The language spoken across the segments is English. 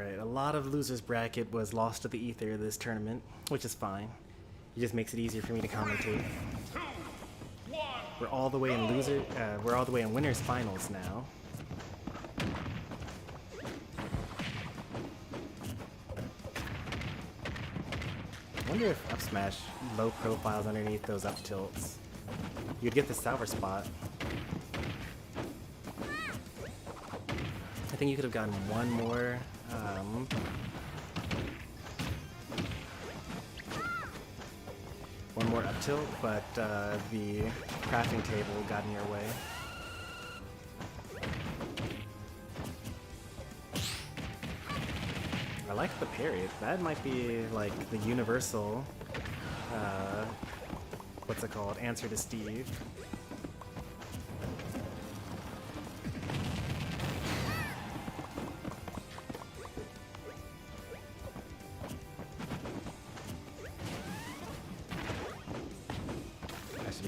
Alright, a lot of losers bracket was lost to the ether this tournament, which is fine. It just makes it easier for me to commentate. We're all the way in we're all the way in winners finals now. I wonder if up smash low profiles underneath those up tilts. You'd get the sour spot. I think you could have gotten one more up tilt, but the crafting table got in your way. I like the parry. That might be like the universal, what's it called, answer to Steve.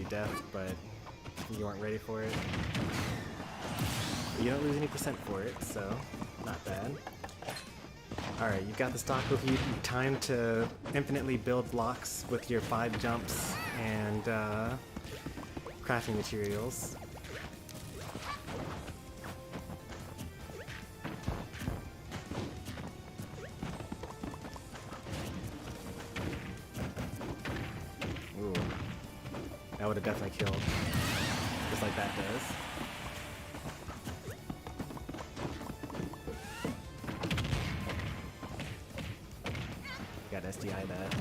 Death, but you weren't ready for it. You don't lose any percent for it, so not bad. Alright, you've got the stock with you. Time to infinitely build blocks with your 5 jumps and crafting materials. That would have definitely killed, just like that does. Got SDI that.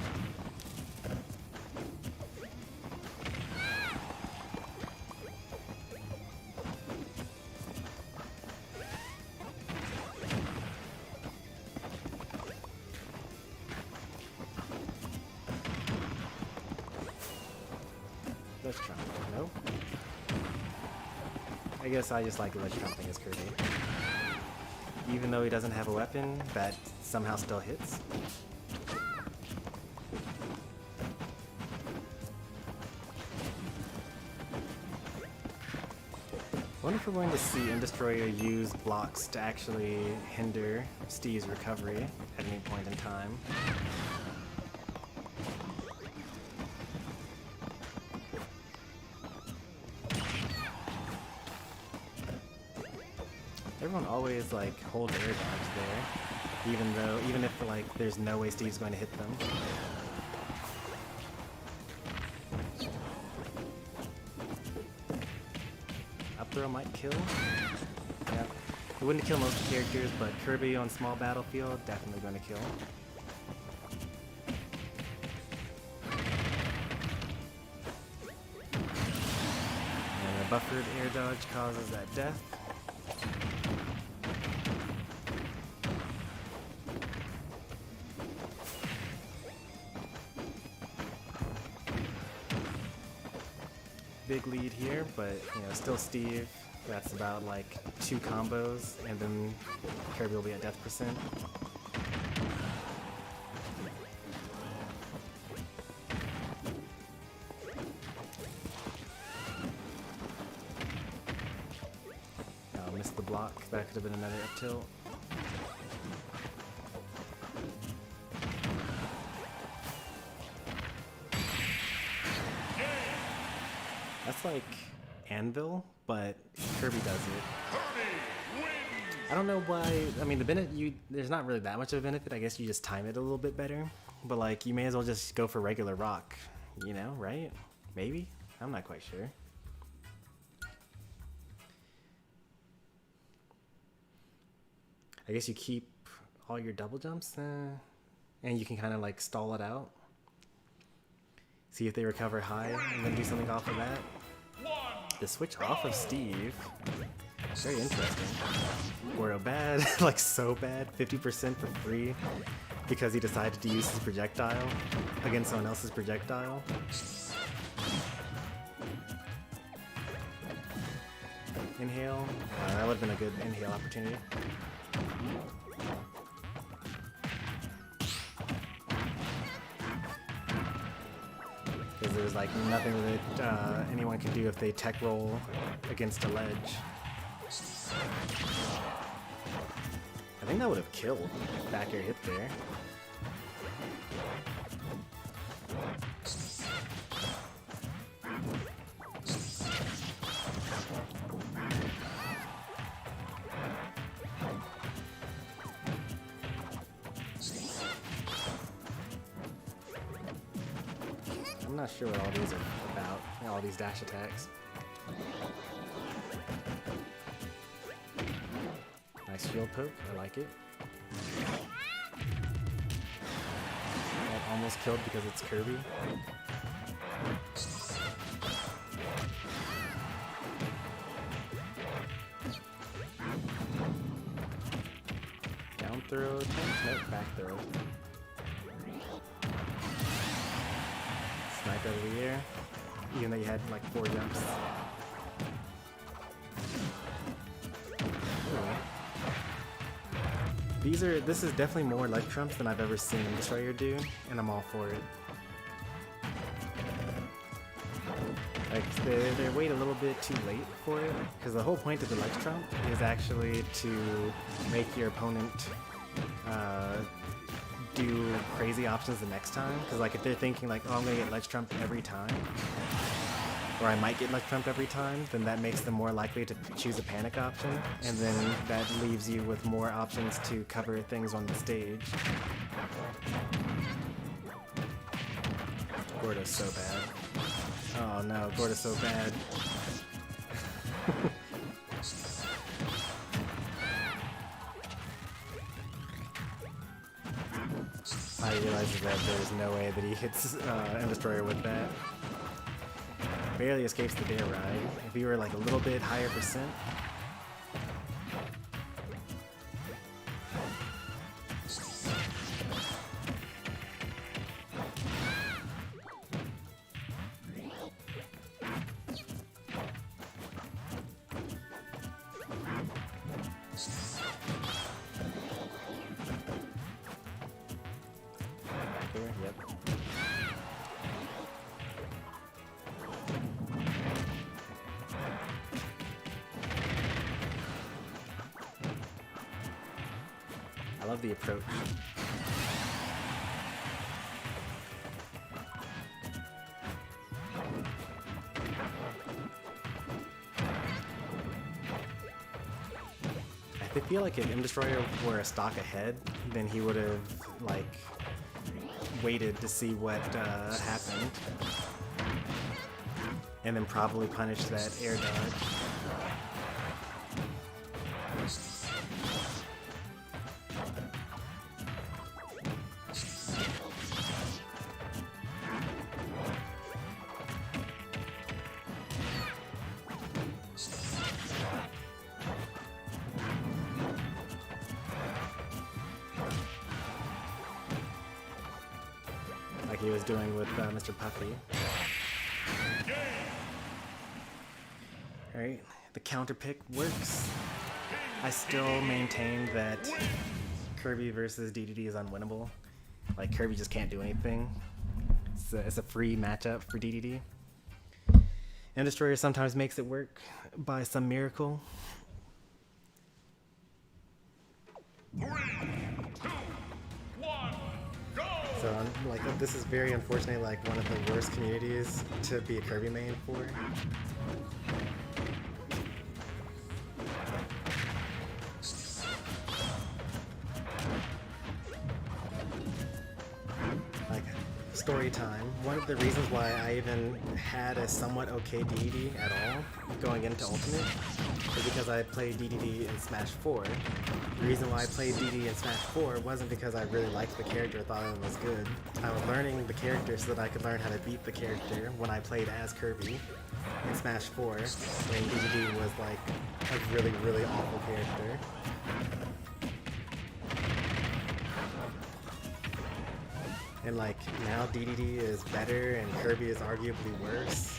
Ledge trump, no? I guess I just like ledge trumping as Kirby. Even though he doesn't have a weapon, that somehow still hits. I wonder if we're going to see Indestroyer use blocks to actually hinder Steve's recovery at any point in time. Everyone always like holds air dodge there, even if like there's no way Steve's going to hit them. Up throw might kill. Yeah, it wouldn't kill most characters, but Kirby on small battlefield definitely going to kill. And a buffered air dodge causes that death. Big lead here, but you know, still Steve. That's about like 2 combos, and then Kirby will be at death percent. Oh, missed the block. That could have been another up tilt. That's like Anvil, but Kirby does it. I don't know why. I mean, there's not really that much of a benefit. I guess you just time it a little bit better. But like, you may as well just go for regular rock, you know, right? Maybe? I'm not quite sure. I guess you keep all your double jumps, and you can kind of like stall it out. See if they recover high, and then do something off of that. The switch off of Steve, very interesting. Or a bad, like so bad, 50% for free, because he decided to use his projectile against someone else's projectile. Inhale, that would have been a good inhale opportunity. Because there's like nothing that anyone can do if they tech roll against a ledge. I think that would have killed back air hit there. I'm not sure what all these are about, all these dash attacks. Nice shield poke, I like it. That almost killed because it's Kirby. Down throw, nope, back throw. Snipe out of the air, even though you had like 4 jumps. This is definitely more leg trumps than I've ever seen Destroyer do, and I'm all for it. Like, they wait a little bit too late for it, because the whole point of the leg trump is actually to make your opponent do crazy options the next time. Because like if they're thinking like, oh, I'm gonna get leg trumped every time, or I might get leg trumped every time, then that makes them more likely to choose a panic option, and then that leaves you with more options to cover things on the stage. Gordo's so bad. Oh no, Gordo's so bad. I realize that there's no way that he hits End Destroyer with that. Barely escapes the dare ride. If he were like a little bit higher percent. Back here, yep. I love the approach. I feel like if M Destroyer were a stock ahead, then he would have like waited to see what happened, and then probably punished that air dodge. Like he was doing with Mr. Puffy. Alright, the counter pick works. I still maintain that Kirby versus Dedede is unwinnable. Like, Kirby just can't do anything. It's a free matchup for Dedede. And Destroyer sometimes makes it work by some miracle. 3, 2, 1, go! So, like, this is very unfortunately like one of the worst communities to be a Kirby main for. Like, story time. One of the reasons why I even had a somewhat okay Dedede at all going into Ultimate is because I played Dedede in Smash 4. The reason why I played Dedede in Smash 4 wasn't because I really liked the character or thought it was good. I was learning the character so that I could learn how to beat the character when I played as Kirby in Smash 4, when Dedede was like a really, really awful character. And like, now Dedede is better and Kirby is arguably worse.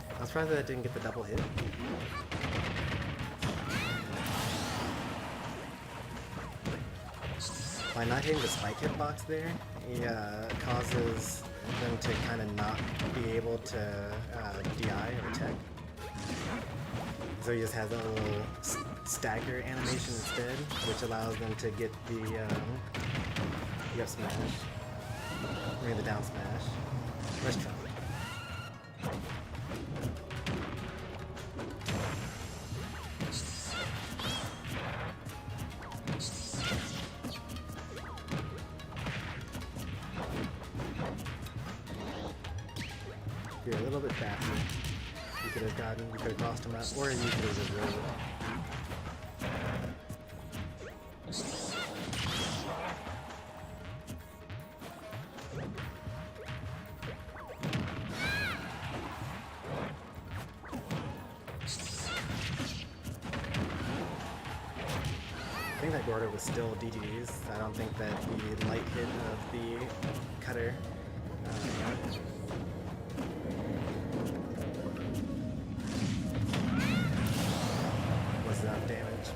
I was surprised that I didn't get the double hit. By not hitting the spike hitbox there, it causes them to kind of not be able to DI or tech. So he just has a little stagger animation instead, which allows them to get the up smash, or the down smash. Let's try. You're a little bit faster. You could have crossed him out, or you could have just rolled it. I think that Gordo was still DDDs. I don't think that the light hit of the cutter was enough damage.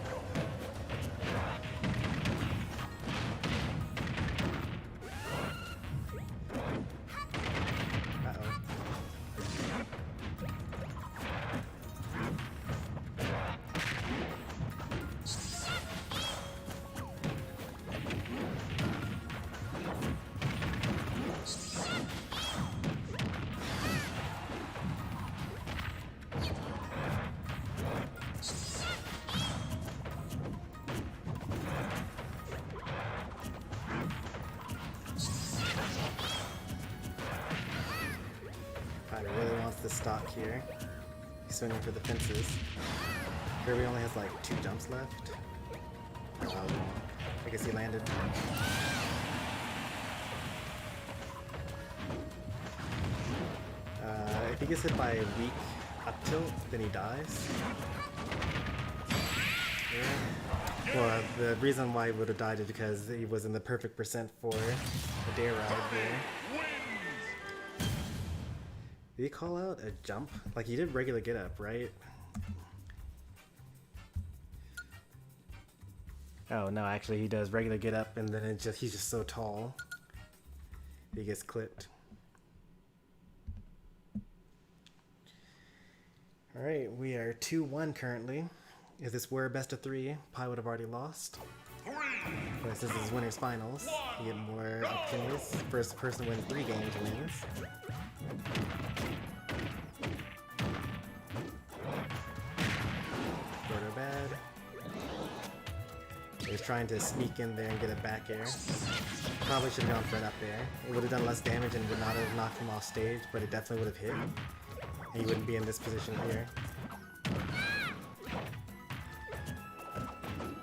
Really wants the stock here. He's swinging for the fences. Kirby only has like 2 jumps left. I guess he landed. If he gets hit by a weak up tilt, then he dies. Yeah. Well, the reason why he would have died is because he was in the perfect percent for a dare ride here. Did he call out a jump? Like he did regular get up, right? Oh no, actually he does regular get up and then he's just so tall. He gets clipped. Alright, we are 2-1 currently. If this were best of 3, Pi would have already lost. But since this is winners finals, you get more opportunities. First person wins 3 games wins. Gordo bad. He's trying to sneak in there and get a back air. Probably should have gone for an up air. It would have done less damage and would not have knocked him off stage, but it definitely would have hit. And he wouldn't be in this position here.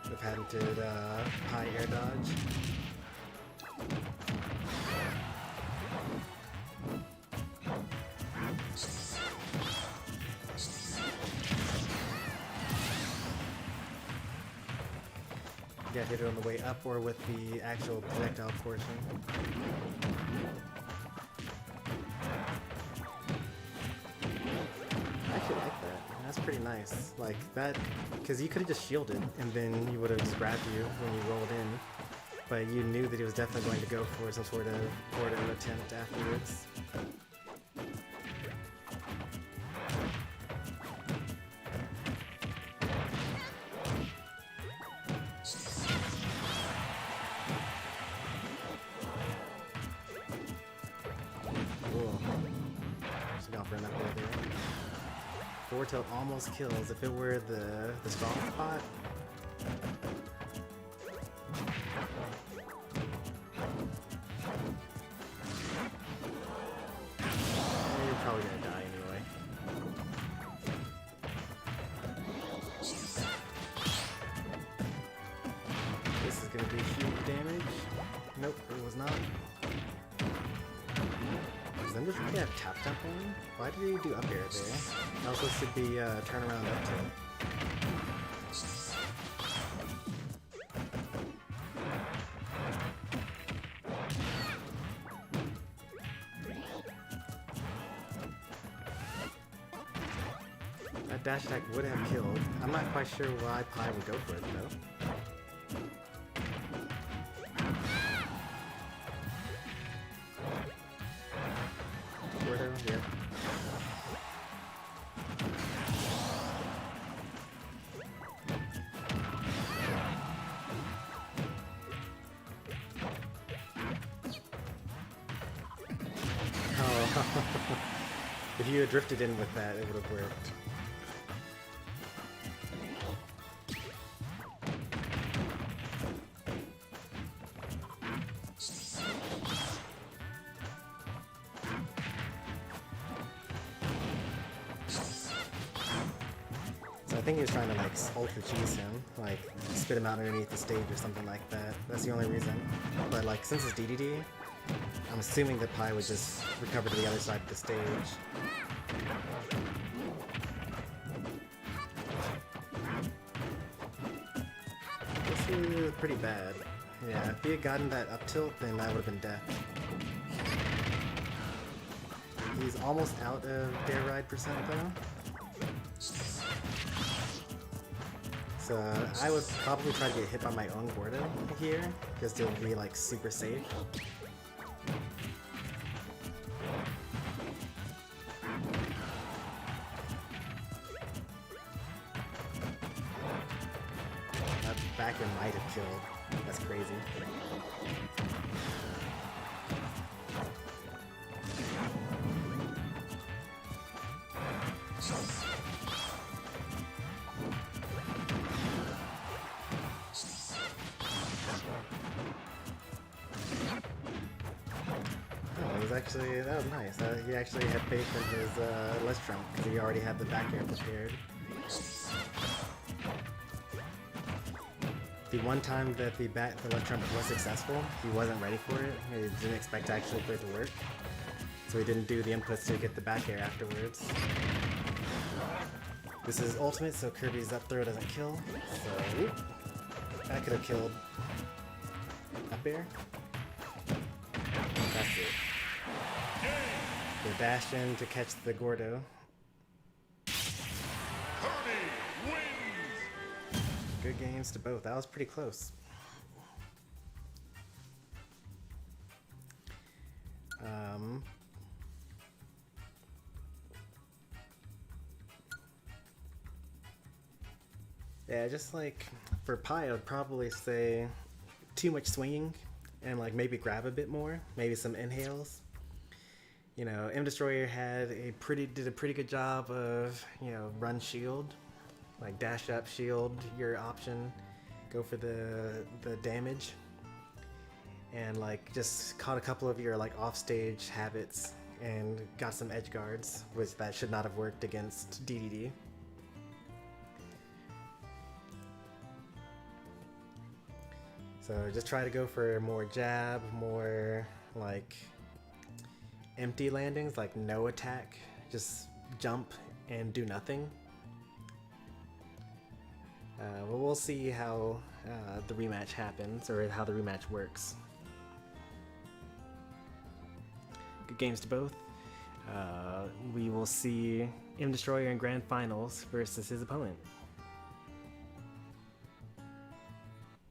The patented high air dodge. Yeah, hit it on the way up or with the actual projectile portion. I actually like that. That's pretty nice. Like that, because you could have just shielded and then he would have just grabbed you when you rolled in. But you knew that he was definitely going to go for some sort of Gordo attempt afterwards. Forward tilt almost kills. If it were the strong spot, you're probably gonna die anyway. This is gonna be huge damage. Nope, it was not. Does Thunder Fury have tap jump on? Why did he do up air there? Also should be turn around up tilt. That dash attack would have killed. I'm not quite sure why Pi would go for it though. If you had drifted in with that, it would have worked. So I think he was trying to like ultra cheese him, like spit him out underneath the stage or something like that. That's the only reason. But like since it's DDD, I'm assuming that Pi would just recover to the other side of the stage. This is pretty bad. Yeah, if he had gotten that up tilt, then that would have been death. He's almost out of Dare Ride percent though. So I would probably try to get hit by my own Gordo here, because it'll be like super safe. That backer might have killed. That's crazy. Actually, that was nice. He actually had faith in his left trump because he already had the back air prepared. The one time that the left trump was successful, he wasn't ready for it. He didn't expect actually for it to work, so he didn't do the inputs to get the back air afterwards. This is ultimate, so Kirby's up throw doesn't kill. So whoop, that could have killed up air. That's it. They dash in to catch the Gordo. Kirby wins. Good games to both. That was pretty close. Yeah, just like for Pi, I would probably say too much swinging and like maybe grab a bit more, maybe some inhales. You know, M Destroyer did a pretty good job of, you know, run shield, like dash up shield your option, go for the damage, and like just caught a couple of your like offstage habits and got some edge guards, which that should not have worked against DDD. So just try to go for more jab, more like empty landings, like no attack, just jump and do nothing. Well, we'll see how the rematch happens, or how the rematch works. Good games to both. We will see M Destroyer in Grand Finals versus his opponent.